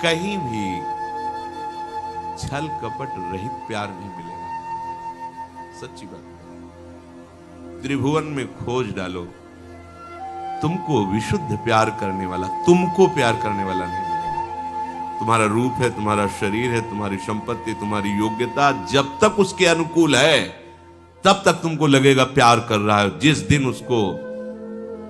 कहीं भी छल कपट रहित प्यार नहीं मिलेगा। सच्ची बात है। त्रिभुवन में खोज डालो, तुमको विशुद्ध प्यार करने वाला, तुमको प्यार करने वाला नहीं मिलेगा। तुम्हारा रूप है, तुम्हारा शरीर है, तुम्हारी संपत्ति, तुम्हारी योग्यता जब तक उसके अनुकूल है तब तक तुमको लगेगा प्यार कर रहा है। जिस दिन उसको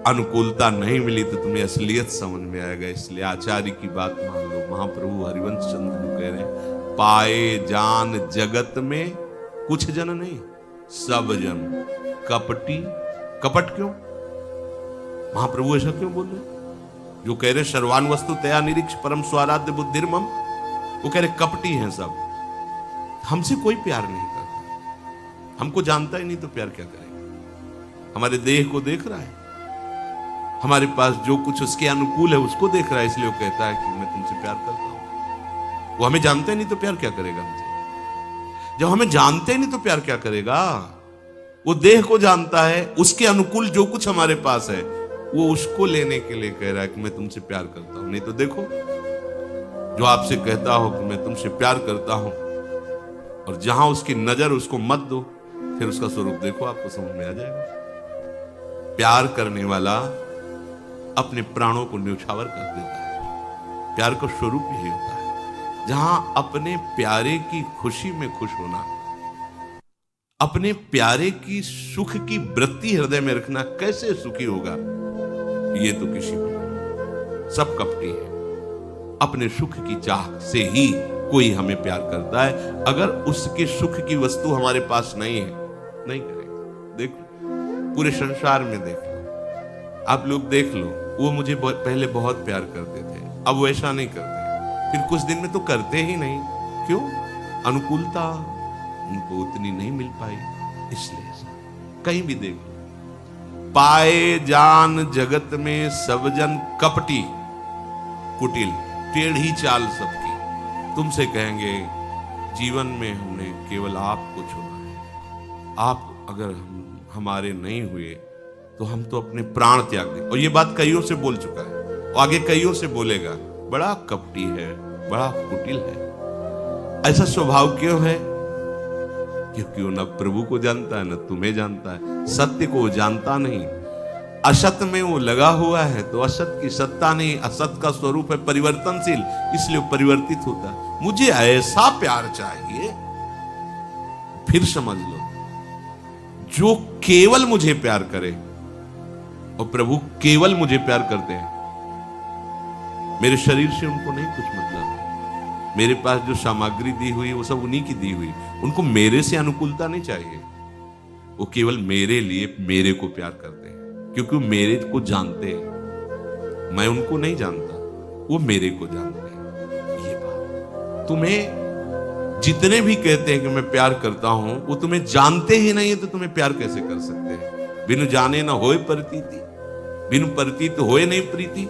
अनुकूलता नहीं मिली तो तुम्हें असलियत समझ में आएगा। इसलिए आचार्य की बात मान लो। महाप्रभु हरिवंश चंद्र कह रहे हैं, पाए जान जगत में कुछ जन नहीं, सब जन कपटी। कपट क्यों? महाप्रभु ऐसा क्यों बोल रहे? जो कह रहे सर्वान वस्तु तया निरीक्ष परम स्वाराध्य बुद्धिर्मम, वो कह रहे कपटी हैं सब, हमसे कोई प्यार नहीं करता। हमको जानता ही नहीं तो प्यार क्या करेगा? हमारे देह को देख रहा है, हमारे पास जो कुछ उसके अनुकूल है उसको देख रहा है, इसलिए वो कहता है कि मैं तुमसे प्यार करता हूं। वो हमें जानते नहीं तो प्यार क्या करेगा हमसे? जब हमें जानते नहीं तो प्यार क्या करेगा? वो देह को जानता है, उसके अनुकूल जो कुछ हमारे पास है वो उसको लेने के लिए कह रहा है कि मैं तुमसे प्यार करता हूं। नहीं तो देखो, जो आपसे कहता हो कि मैं तुमसे प्यार करता हूं और जहां उसकी नजर उसको मत दो, फिर उसका स्वरूप देखो, आपको समझ में आ जाएगा। प्यार करने वाला अपने प्राणों को न्यौछावर कर देता है। प्यार का स्वरूप यही होता है। जहां अपने प्यारे की खुशी में खुश होना, अपने प्यारे की सुख की वृत्ति हृदय में रखना, कैसे सुखी होगा? ये तो किसी में नहीं। सब कपटी है। अपने सुख की चाह से ही कोई हमें प्यार करता है। अगर उसके सुख की वस्तु हमारे पास नहीं है, नहीं करेगा। देखो, पूरे संसार में देख लो, आप लोग देख लो, वो मुझे पहले बहुत प्यार करते थे, अब वो ऐसा नहीं करते। फिर कुछ दिन में तो करते ही नहीं। क्यों? अनुकूलता उनको उतनी नहीं मिल पाई, इसलिए। कहीं भी देख लो, पाए जान जगत में सब जन कपटी, कुटिल, टेढ़ी चाल सबकी। तुमसे कहेंगे जीवन में हमने केवल आपको चुना है, आप अगर हमारे नहीं हुए तो हम तो अपने प्राण त्याग दें। और ये बात कईयों से बोल चुका है और आगे कईयों से बोलेगा। बड़ा कपटी है, बड़ा कुटिल है। ऐसा स्वभाव क्यों है? क्योंकि वो न प्रभु को जानता है, न तुम्हें जानता है। सत्य को वो जानता नहीं, असत में वो लगा हुआ है। तो असत की सत्ता नहीं, असत का स्वरूप है परिवर्तनशील, इसलिए वो परिवर्तित होता है। मुझे ऐसा प्यार चाहिए, फिर समझ लो, जो केवल मुझे प्यार करे। और प्रभु केवल मुझे प्यार करते हैं। मेरे शरीर से उनको नहीं कुछ मतलब है। मेरे पास जो सामग्री दी हुई वो सब उन्हीं की दी हुई। उनको मेरे से अनुकूलता नहीं चाहिए। वो केवल मेरे लिए मेरे को प्यार करते हैं, क्योंकि वो मेरे को जानते हैं। मैं उनको नहीं जानता, वो मेरे को जानते हैं। ये बात तुम्हें जितने भी कहते हैं कि मैं प्यार करता हूं, वो तुम्हें जानते ही नहीं है तो तुम्हें प्यार कैसे कर सकते हैं? बिनु जाने ना होए प्रतीति, बिनु प्रतीत होए नहीं प्रीति।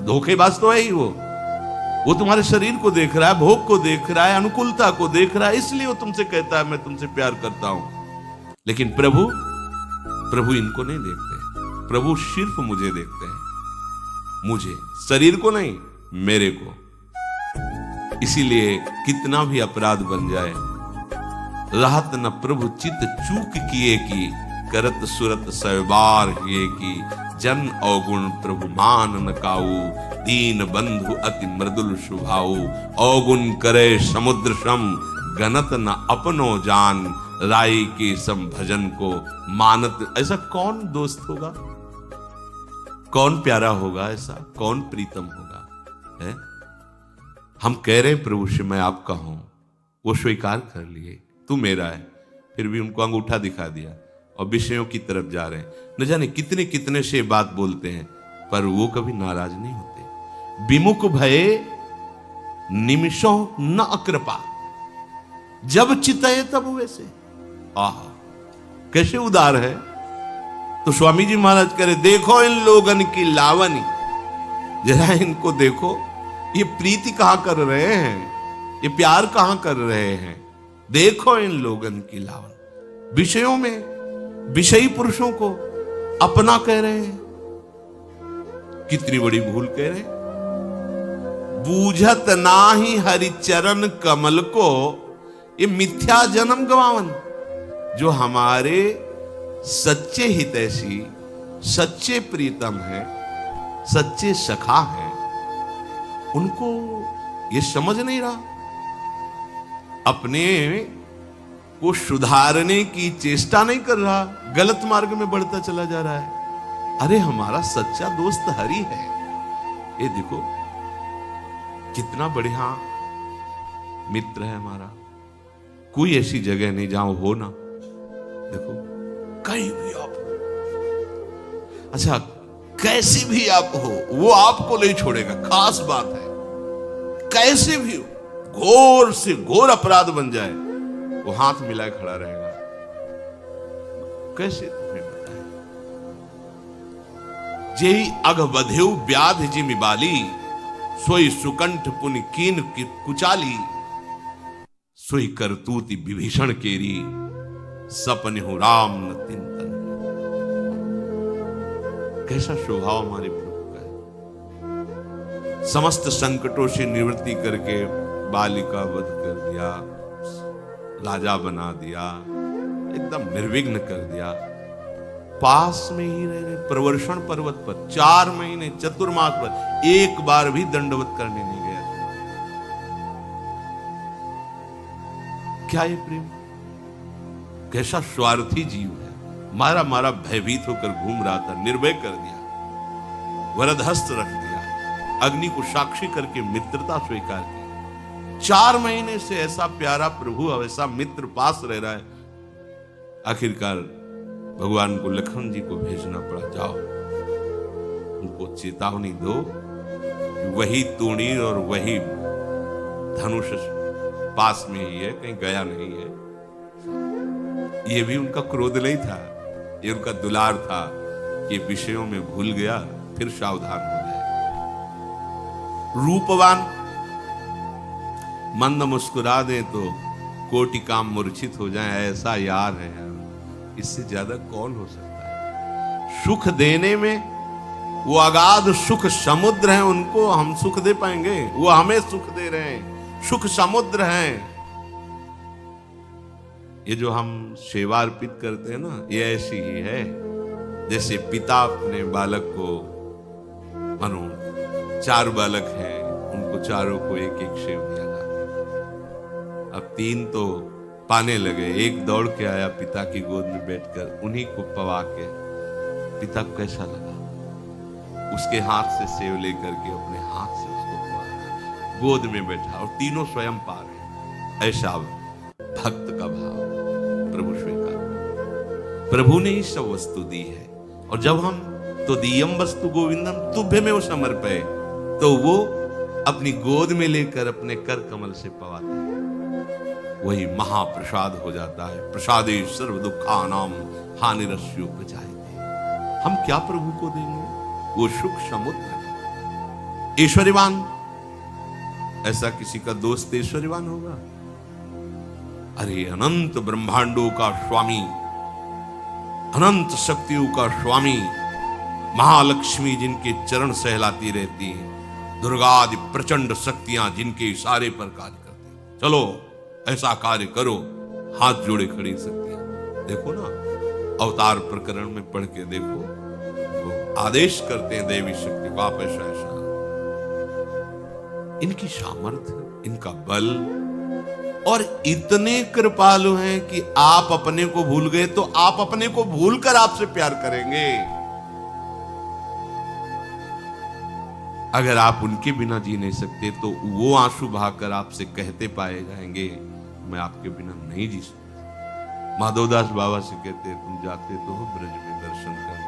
धोखेबाज तो है ही वो तुम्हारे शरीर को देख रहा है, भोग को देख रहा है, अनुकूलता को देख रहा है, इसलिए वो तुमसे कहता है मैं तुमसे प्यार करता हूं। लेकिन प्रभु इनको नहीं देखते। प्रभु सिर्फ मुझे देखते हैं, मुझे, शरीर को नहीं, मेरे को। इसीलिए कितना भी अपराध बन जाए, रहत न प्रभु चित चूक किए की, करत सुरत सैबार हिए की, जन अवगुण प्रभु मान न काऊ, दीन बंधु अति मृदुल स्वभाव, अवगुण करे समुद्र सम, गनत न अपनो जान, राई के सम भजन को मानत। ऐसा कौन दोस्त होगा? कौन प्यारा होगा? ऐसा कौन प्रीतम होगा? है? हम कह रहे हैं प्रभु से मैं आपका हूं, वो स्वीकार कर लिए, तू मेरा है, फिर भी उनको अंगूठा दिखा दिया और विषयों की तरफ जा रहे हैं। न जाने कितने कितने से बात बोलते हैं, पर वो कभी नाराज नहीं होते। विमुख भये निमिषों न अकृपा, जब चितये तब वैसे। आहा, कैसे उदार है। तो स्वामी जी महाराज कह रहे, देखो इन लोगन की लावनी, जरा इनको देखो, ये प्रीति कहां कर रहे हैं, ये प्यार कहां कर रहे हैं। देखो इन लोगन की लावन, विषयों में विषयी पुरुषों को अपना कह रहे हैं। कितनी बड़ी भूल कह रहे हैं। बूझत नाही हरिचरण कमल को, ये मिथ्या जन्म गवावन। जो हमारे सच्चे हितैषी, सच्चे प्रीतम हैं, सच्चे सखा हैं, उनको ये समझ नहीं रहा, अपने को सुधारने की चेष्टा नहीं कर रहा, गलत मार्ग में बढ़ता चला जा रहा है। अरे हमारा सच्चा दोस्त हरि है। ये देखो कितना बढ़िया मित्र है हमारा। कोई ऐसी जगह नहीं जहां हो ना, देखो कहीं भी आप हो, अच्छा कैसे भी आप हो, वो आपको नहीं छोड़ेगा। खास बात है, कैसे भी हो, घोर से घोर अपराध बन जाए, वो हाथ मिलाए खड़ा रहेगा। कैसे तुम्हें बताए। जेहि अघ बधेउ व्याध जिमि बाली, सोई सुकंठ पुनि कीन कुचाली। सोई करतूति विभीषण केरी, सपने हो राम न तिनतन। कैसा स्वभाव हमारे प्रभु का है। समस्त संकटों से निवृत्ति करके बालिका वध कर दिया, राजा बना दिया, एकदम निर्विघ्न कर दिया। पास में ही रह रहे, प्रवर्षण पर्वत पर 4 महीने चतुर्मास पर एक बार भी दंडवत करने नहीं गया। क्या ये प्रेम, कैसा स्वार्थी जीव है। मारा मारा भयभीत होकर घूम रहा था, निर्भय कर दिया, वरदहस्त रख दिया, अग्नि को साक्षी करके मित्रता स्वीकार की। 4 महीने से ऐसा प्यारा प्रभु, ऐसा मित्र पास रह रहा है। आखिरकार भगवान को लखन जी को भेजना पड़ा, जाओ उनको चेतावनी दो, वही तूणी और वही धनुष पास में ही है, कहीं गया नहीं है। ये भी उनका क्रोध नहीं था, ये उनका दुलार था कि विषयों में भूल गया, फिर सावधान हो जाए। रूपवान मंद मुस्कुरा दे तो कोटि काम मूर्छित हो जाए, ऐसा यार है यार, इससे ज्यादा कौन हो सकता है। सुख देने में वो अगाध सुख समुद्र है, उनको हम सुख दे पाएंगे? वो हमें सुख दे रहे हैं, सुख समुद्र हैं। ये जो हम सेवा अर्पित करते हैं ना, ये ऐसी ही है जैसे पिता अपने बालक को, मानो 4 बालक हैं, उनको चारों को एक एक सेव दिया। अब 3 तो पाने लगे, एक दौड़ के आया पिता की गोद में बैठकर, उन्हीं को पवा के पिता को कैसा लगा, उसके हाथ से सेव लेकर के अपने हाथ से उसको पवाया, गोद में बैठा, और तीनों स्वयं पा रहे। ऐसा भक्त का भाव प्रभु स्वीकार। प्रभु ने ही सब वस्तु दी है, और जब हम तो दियम वस्तु गोविंदम तुभ्य में वो समर्पय, तो वो अपनी गोद में लेकर अपने कर कमल से पवाते हैं, वही महाप्रसाद हो जाता है। प्रसादे सर्व दुखानाम हानिरस्योपजायते। हम क्या प्रभु को देंगे? वो सुख समुद्र है। ऐश्वर्यवान, ऐसा किसी का दोस्त ऐश्वर्यवान होगा? अरे अनंत ब्रह्मांडों का स्वामी, अनंत शक्तियों का स्वामी, महालक्ष्मी जिनके चरण सहलाती रहती हैं, दुर्गा आदि प्रचंड शक्तियां जिनके इशारे पर कार्य करती हैं। चलो ऐसा कार्य करो, हाथ जोड़े खड़ी शक्तियां। देखो ना, अवतार प्रकरण में पढ़ के देखो, वो आदेश करते हैं देवी शक्ति को, आप ऐसा ऐसा। इनकी सामर्थ्य, इनका बल, और इतने कृपालु हैं कि आप अपने को भूल गए तो आप अपने को भूलकर आपसे प्यार करेंगे। अगर आप उनके बिना जी नहीं सकते तो वो आंसू बहाकर आपसे कहते पाए जाएंगे, मैं आपके बिना नहीं जी सकता। माधवदास बाबा से कहते, तुम जाते तो हो ब्रज में दर्शन करने,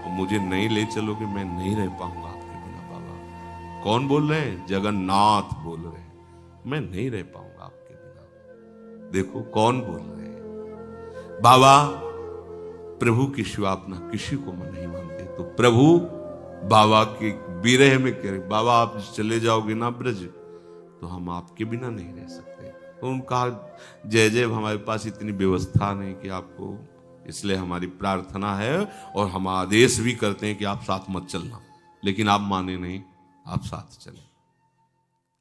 और मुझे नहीं ले चलोगे, मैं नहीं रह पाऊंगा आपके बिना। बाबा कौन बोल रहे हैं? जगन्नाथ बोल रहे हैं, मैं नहीं रह पाऊंगा आपके बिना। देखो कौन बोल रहे हैं। बाबा प्रभु की शिवा अपना किसी को मन नहीं मानते, तो प्रभु बाबा के विरह में कह रहे, बाबा आप चले जाओगे ना ब्रज, तो हम आपके बिना नहीं रह सकते। तो उनका जय जय, हमारे पास इतनी व्यवस्था नहीं कि आपको, इसलिए हमारी प्रार्थना है और हम आदेश भी करते हैं कि आप साथ मत चलना, लेकिन आप माने नहीं, आप साथ चले।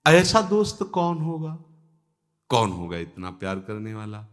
ऐसा दोस्त कौन होगा? कौन होगा इतना प्यार करने वाला?